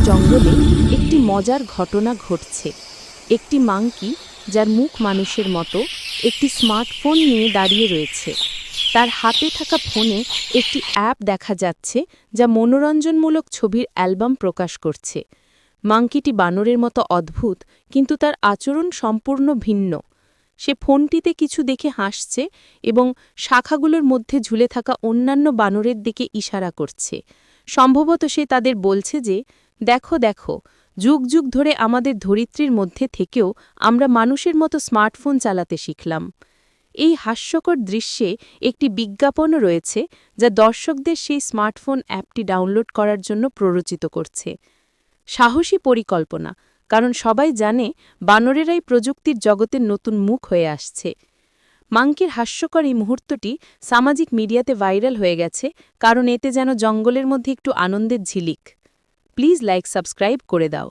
জঙ্গলে একটি মজার ঘটনা ঘটছে। একটি মাংকি, যার মুখ মানুষের মতো, একটি স্মার্টফোন নিয়ে দাঁড়িয়ে রয়েছে। তার হাতে থাকা ফোনে একটি অ্যাপ দেখা যাচ্ছে যা মনোরঞ্জনমূলক ছবির অ্যালবাম প্রকাশ করছে। মাংকিটি বানরের মতো অদ্ভুত, কিন্তু তার আচরণ সম্পূর্ণ ভিন্ন। সে ফোনটিতে কিছু দেখে হাসছে এবং শাখাগুলোর মধ্যে ঝুলে থাকা অন্যান্য বানরের দিকে ইশারা করছে। সম্ভবত সে তাদের বলছে যে, দেখো দেখো, যুগ যুগ ধরে আমাদের ধরিত্রীর মধ্যে থেকেও আমরা মানুষের মতো স্মার্টফোন চালাতে শিখলাম। এই হাস্যকর দৃশ্যে একটি বিজ্ঞাপনও রয়েছে যা দর্শকদের সেই স্মার্টফোন অ্যাপটি ডাউনলোড করার জন্য প্ররোচিত করছে। সাহসী পরিকল্পনা, কারণ সবাই জানে বানরেরাই প্রযুক্তির জগতের নতুন মুখ হয়ে আসছে। মাংকির হাস্যকর এই মুহূর্তটি সামাজিক মিডিয়াতে ভাইরাল হয়ে গেছে, কারণ এতে যেন জঙ্গলের মধ্যে একটু আনন্দের ঝিলিক। প্লিজ লাইক সাবস্ক্রাইব করে দাও।